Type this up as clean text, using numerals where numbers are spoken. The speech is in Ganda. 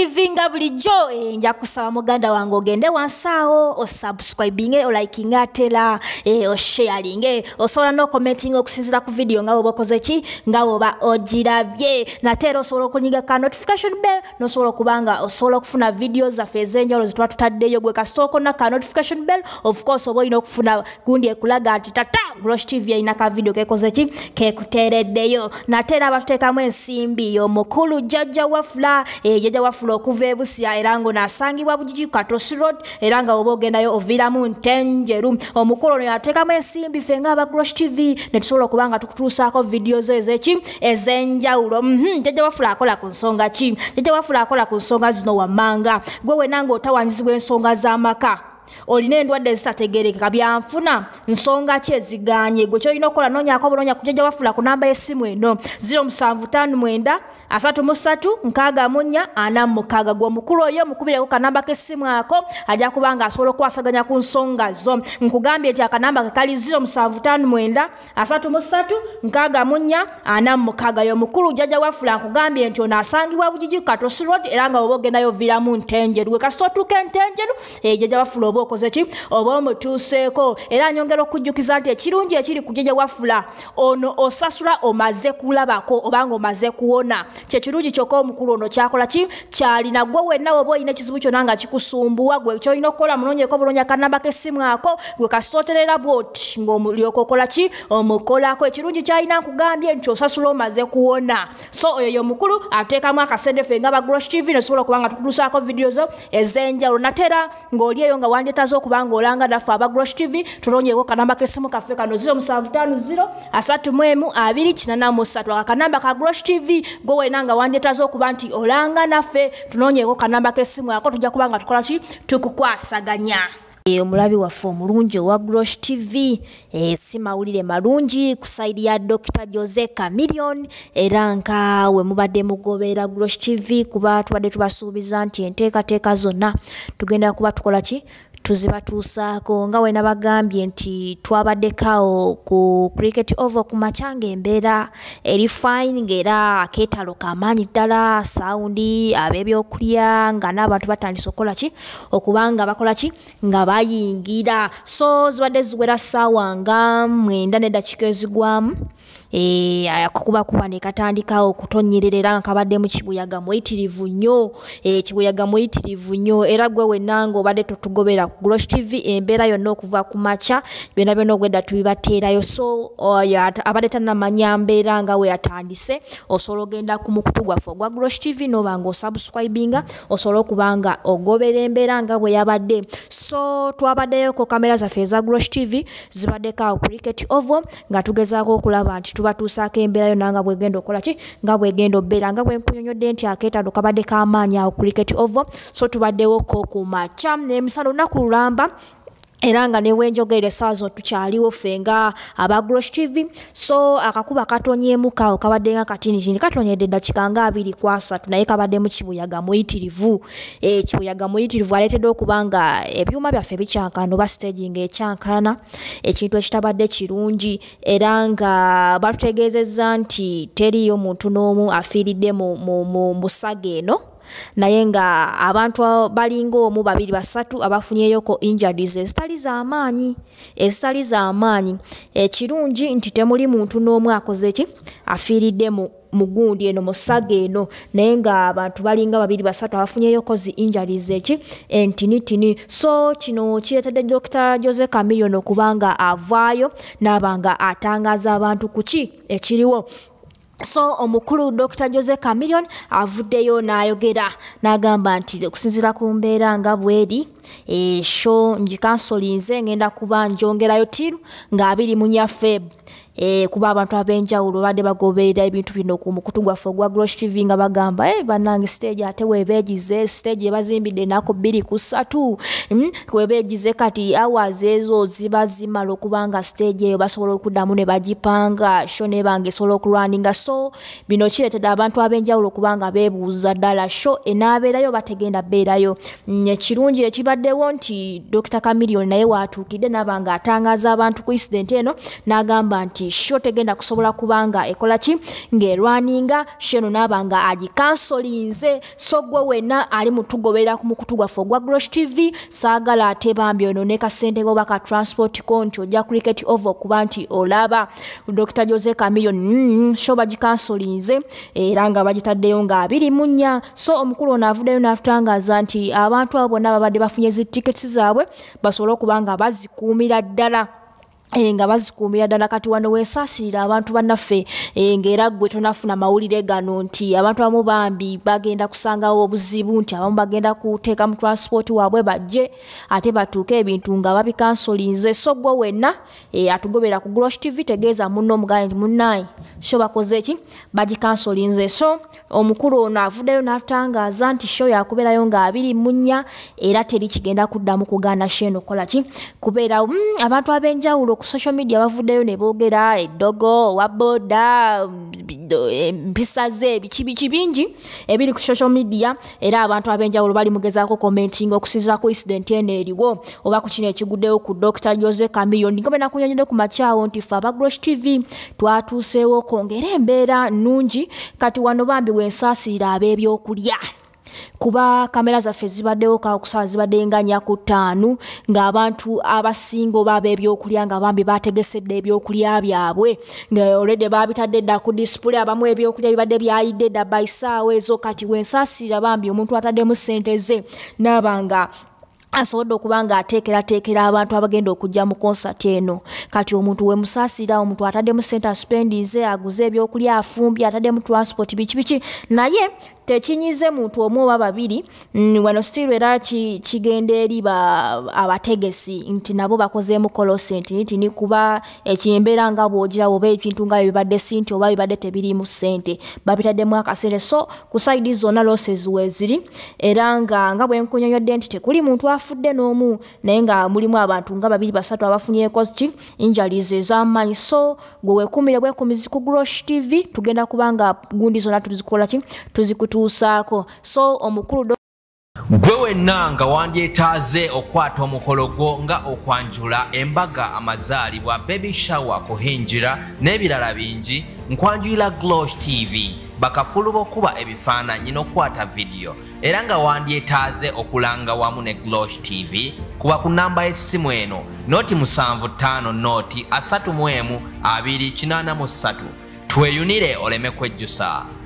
Vinga bulijjo nja kusaba muganda wange ogende wansaawo o subscribing o liking atela o sharing osobola no commenting okusinzira ku video nga oba okoze ki nga oba ogirabye natera osobola okunyiga ka notification bell nosobola kubanga osobola okufuna videos zaffe ez'enjawulo ze tuba tutaddeyo gwe kasita okonna ka notification bell of course oba olina okufuna gundi ekulaga ati tata Grosh TV ayina ka video kekoze ki kekuteereddeyo natera abatuteekamu ensimbi omukulu jjajja wafula jjajja wafula okuva ebusia era ngo nasangibwa Bujiji Katosi Road era nga oba ogendayo oviramu Ntenjeru omukulu ono yateekamu ensimbi ffe nga aba Grosh TV ne tusobola okubanga tukutuusaako videos ezeki ez'enjawulo jjajja wafula akola ku nsonga ki jjajja wafula akola ku nsonga zino wammanga gwe wena ng'otawanyizibwa ensonga z'amaka olina endwadde ezitategeerekeka byanfuna nsonga ki eziganye gwe kyolina okukola noonyaako obuloonya ku jjajja wafula ku namba y'essimu eno 0759 33 64 46 gwe omukulu oyo mukubireko kanamba k'essimu ako ajja kubanga asobola okukwasaganya ku nsonga zo nkugambye nti akanamba ke kali 0759 33 64 46 yo mukulu jjajja wafula nkugambye nti ono asangibwa Bujiji Katosi Road era nga oba ogendayo oviramu Ntenjeru gwe kasita otuuka Ntenjeru jjajja wafula oba okoze ki oba omutuuseeko era nyongera okujjukiza nti ekirungi ekiri ku jjajja wafula ono osasula omaze kulabako obanga omaze kuwona kyekirungi kyokka omukulu ono kyakola ki kyalina gwe wenna oba olina ekizibu kyonna nga kikusumbuwa gwe kyolina okukola munoonyeeko obuloonya kanamba k'essimu ako gwe kasita oterera bwoti ng'omulyoka okola ki omukolako ekirungi kyalina nkugambye nti osasula omaze kuwona so oyo y'omukulu ateekamu akasente ffe nga ba Grosh TV nesobola okubanga tukutuusaako video zo ez'enjawulo natera ng'oli eyo nga wandetaza okubanga olanga naffe aba Grosh TV tunoonyeeko kanamba k'essimu kaffe kano 0750 34 akanamba ka Grosh TV gwe wena nga wandetaza okuba nti olanga naffe tunoonyeeko kanamba k'essimu ako tujja kubanga tukola ki tukukwasaganya omulabi waffe omulungi owa Grosh TV si mawulire malungi ku side ya Dr. Jose Chameleon era nga we mubadde mugobera Grosh TV kuba tubadde tubasuubiza nti enteekateeka zonna tugenda kuba tukola ki tuzibatuusaako nga wena bagambye nti twabaddekaawo ku cricket over ku macanga embeera eri fine ng'era akeetalo kamaanyi ddala sawundi ab'ebyokulya nga n'abantu batandise okukola ki okubanga bakola ki nga bayingira so zibadde ziwera ssaawa nga 9 n'eddakiika ezigwamu kuba ne katandikawo okutonyerera nga kabadde mu kibuyaga muyitirivu nnyo kibuyaga muyitirivu nnyo era gwe wenna ng'obadde totugobera ku Grosh TV embeera yonna okuva ku makya byonna byonna ogwedda tubibateerayo so abadde tannamanya mbeera nga we yatandise osobola ogenda ku mukutu gwaffe ogwa Grosh TV n'oba ng'osubscribinga osobola okubanga ogobera embeera nga bwe yabadde so twabaddeyoko kamera zaffe eza Grosh TV zibaddekaawo cricket over nga tugezaako okulaba nti tubatuusaako embeera yonna nga bwegenda okola ki nga bwegenda obbeera nga bwe nkunyonyodde nti akeetalo kabadde kamaanyi awo cricket over so tubaddewoko ku makya emisano lunaku lulamba era nga ne wenjogerere essaawa zino tukyaliwo ffe nga aba Grosh TV so akakuba katonyeemu kawo kabadde nga katinitini katonyedde eddakiika nga 23 naye kabadde mu kibuyaga muyitirivu kibuyaga muyitirivu aleetedde okuba nga ebyuma byaffe bikyankana oba staging ekyankana ekintu ekitabadde kirungi era nga batutegeezezza nti teriyo muntu n'omu afiiridde mu busaga eno naye nga abantu balinga omu 2 3 abafunyeyoko injuries ezitali z'amaanyi ekirungi nti temuli muntu n'omu akoze ki afiiridde mu gundi eno mu ssaga eno naye nga abantu balinga 2 3 abafunyeyoko zi injuries eki entinitini so kino kireetedde Dr. Jose Chameleon okubanga avaayo n'abanga atangaaza abantu ku ki ekiriwo so omukulu Dr. Jose Chameleon avuddeyo n'ayogera n'agamba nti okusinziira ku mbeera nga bweri show ngikansolinze ngenda kuba njongerayo tiru nga 24 Feb kuba abantu ab'enjawulo badde bagoberera ebintu bino ku mukutu gwaffe ogwa Grosh TV nga bagamba bannange stage ate webeegize stage ebazimbidde ennaku 2 ku 3 webeegize kati hours ezo ziba zimala okubanga stage eyo basobola okuddamu ne bagipanga show nebanga esobola okulwaninga so bino kireetedde abantu ab'enjawulo okubanga beebuuza ddala show enaabeerayo bategenda beerayo ekirungi ekibaddewo nti Dr. Chameleon naye waatuukidde n'abanga atangaaza abantu ku incident eno n'agamba nti nti show tegenda kusobola kubanga ekola ki ng'erwaninga sheno nabanga agikansolinze. So gwe wenna ali mutugobera ku mukutu gwaffe ogwa Grosh TV saagala ate bambi ono ne kasente go baka transport konti ojja cricket over kuba nti olaba Dr. Jose Chameleon show bagikansolinze era nga bagitaddeyo nga 24. So omukulu ono avuddeyo n'atutangaza nti abantu abo bonna babadde bafunye zi tickets zaabwe basobola okubanga bazikuumira ddala. Nga bazikuumira ddala kati wano weesaasirira abantu bannaffe ng'era gwe tonafuna mawulire gano nti abantu abamu bambi bagenda kusangawo obuzibu nti abamu bagenda kuteeka mu transport waabwe bajje ate batuuke ebintu nga babikansolinze. So gwe wenna atugobera ku Grosh TV tegeeza munno omugaye nti munnaye show bakoze ki bagikansolinze. So omukulu ono avuddeyo n'atutangaza nti show yakubeerayo nga 24 era teri kigenda kuddamu kugaana sheno kola ki kubeera abantu ab'enjawulo ku social media bavuddeyo ne boogera eddogo waboda mpisa ze biki bingi ebiri ku social media era abantu ab'enjawulo bali mugezaako commenting okusinziira ku incident eno eriwo oba ku kino ekiguddeyo ku Dr. Jose Chameleon. Ngobe nakunyonyedde ku makyawo nti ffe aba Grosh TV twatuuseewo kwongera embeera nnungi kati wano bambi wensaasirira ab'ebyokulya kuba kamera zaffe zibaddewo kakusala zibadde nga 4 ng'abantu abasinga oba ab'ebyokulya nga bambi bategesedde ebyokulya byabwe nga already babitadde dda ku display abamu ebyokulya bibadde byayidde dda bayisaawo ezo kati wensaasirira bambi omuntu ataddemu ssente ze n'abanga asobodde okuba nga ateekera abantu abagenda okujja mu concert eno. Kati omuntu we musaasira omuntu ataddemu ssente aspendize aguze ebyokulya afumbye ataddemu transport biki naye tekinyize muntu omu oba babiri wano still era kigenda eri abategesi nti nabo bakozeemu kolosenti nti ni kuba ekimbeera nga bw'ogira oba ebintu nga bibadde sinti oba bibadde tebiriimu ssente babitaddemu akasente. So ku side zonna losses weeziri era nga bwe nkunyonyodde nti tekuli muntu afudde n'omu naye nga mulimu abantu nga 2-3 abafunyeeko injuries ez'amaanyi. So gwe weekuumire bwekumizi ku Grosh TV tugenda kubanga gundi zonna tuzikola ki tuzikutuusaako. So omukulu gwe wenna nga wandyetaaze okwata omukolo gwo nga okwanjula embaga amazaalibwa baby shower kuhinjira n'ebirala bingi nkwanjulira Grosh TV bakafulu b'okuba ebifaananyi n'okwata video era nga wandyetaaze okulanga wamu ne Grosh TV kuba ku namba y'essimu eno noti 75 noti 31 283 tweyunire oleme kwejjusa.